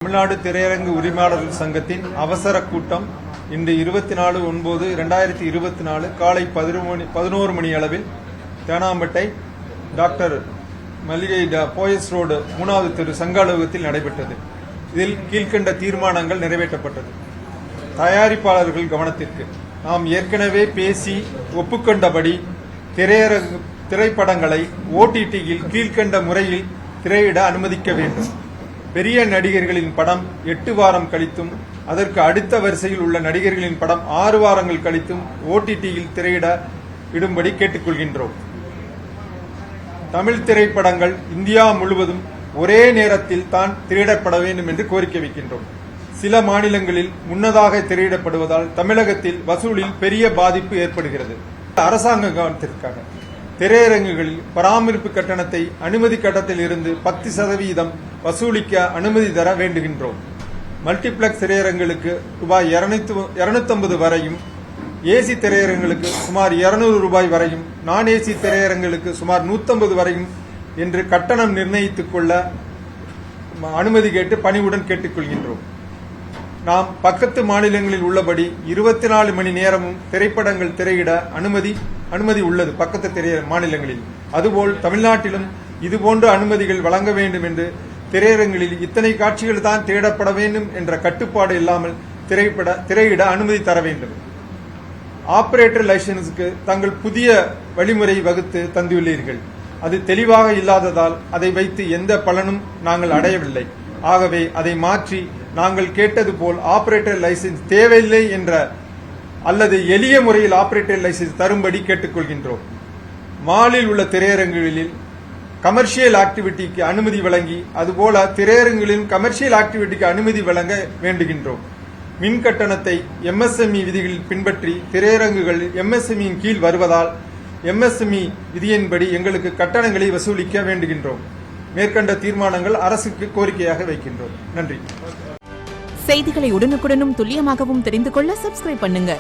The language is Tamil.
தமிழ்நாடு திரையரங்கு உரிமையாளர்கள் சங்கத்தின் அவசர கூட்டம் இன்று 24/9/2024 காலை 11 மணி அளவில் தேனாம்பேட்டை டாக்டர் மல்லிகை போயஸ் ரோடு 3வது தெரு சங்க அலுவலகத்தில் நடைபெற்றது. இதில் கீழ்கண்ட தீர்மானங்கள் நிறைவேற்றப்பட்டது. தயாரிப்பாளர்கள் கவனத்திற்கு, நாம் ஏற்கனவே பேசி ஒப்புக்கொண்டபடி திரைப்படங்களை OTT-யில் கீழ்கண்ட முறையில் திரையிட அனுமதிக்க வேண்டும். பெரிய நடிகர்களின் படம் 8 வாரம் கழித்தும், அதற்கு அடுத்த வரிசையில் உள்ள நடிகர்களின் படம் 6 வாரங்கள் கழித்தும் OTT-யில் திரையிட இடும்படி கேட்டுக்கொள்கின்றோம். தமிழ் திரைப்படங்கள் இந்தியா முழுவதும் ஒரே நேரத்தில் தான் திரையிடப்பட வேண்டும் என்று கோரிக்கை வைக்கின்றோம். சில மாநிலங்களில் முன்னதாக திரையிடப்படுவதால் தமிழகத்தில் வசூலில் பெரிய பாதிப்பு ஏற்படுகிறது. அரசாங்க கவனத்திற்காக திரையரங்குகளில் பராமரிப்பு கட்டணத்தை அனுமதி கட்டணத்தில் இருந்து 10% வசூலிக்க அனுமதி தர வேண்டுகின்றோம். மல்டிபிளெக்ஸ் திரையரங்குகளுக்கு ரூபாய் 250 வரையும், ஏசி திரையரங்குகளுக்கு சுமார் 200 ரூபாய் வரையும், நான் ஏசி திரையரங்குகளுக்கு சுமார் 150 வரையும் என்று கட்டணம் நிர்ணயித்துக் கொள்ள அனுமதி கேட்டு பணிவுடன் கேட்டுக்கொள்கின்றோம். நாம் பக்கத்து மாநிலங்களில் உள்ளபடி 24 மணி நேரமும் திரைப்படங்கள் திரையிட அனுமதி உள்ளது பக்கத்து மாநிலங்களில். அதுபோல் தமிழ்நாட்டிலும் இதுபோன்ற அனுமதிகள் வழங்க வேண்டும் என்று திரையரங்களில் இத்தனை காட்சிகள் தான் திரையிடப்பட வேண்டும் என்ற கட்டுப்பாடு இல்லாமல் திரையிட அனுமதி தர வேண்டும். ஆபரேட்டர் லைசன்ஸுக்கு தங்கள் புதிய வழிமுறை வகுத்து தந்துள்ளீர்கள். அது தெளிவாக இல்லாததால் அதை வைத்து எந்த பலனும் நாங்கள் அடையவில்லை. ஆகவே அதை மாற்றி நாங்கள் கேட்டது போல் ஆபரேட்டர் லைசன்ஸ் தேவையில்லை என்ற அல்லது எளிய முறையில் ஆபரேட்டர் லைசன்ஸ் தரும்படி கேட்டுக்கொள்கின்றோம். மாலில் உள்ள திரையரங்குகளில் கமர்ஷியல் ஆக்டிவிட்டிக்கு அனுமதி வழங்கி, அதுபோல திரையரங்குகளின் கமர்ஷியல் ஆக்டிவிட்டிக்கு அனுமதி வழங்க வேண்டுகின்றோம். மின் கட்டணத்தை MSME விதிகளில் பின்பற்றி திரையரங்குகள் MSME-யின் கீழ் வருவதால் MSME விதியின்படி எங்களுக்கு கட்டணங்களை வசூலிக்க வேண்டுகின்றோம். மேற்கண்ட தீர்மானங்கள் அரசுக்கு கோரிக்கையாக வைக்கின்றோம். நன்றி. செய்திகளை உடனுக்குடனும் துல்லியமாகவும் தெரிந்து கொள்ள சப்ஸ்கிரைப் பண்ணுங்க.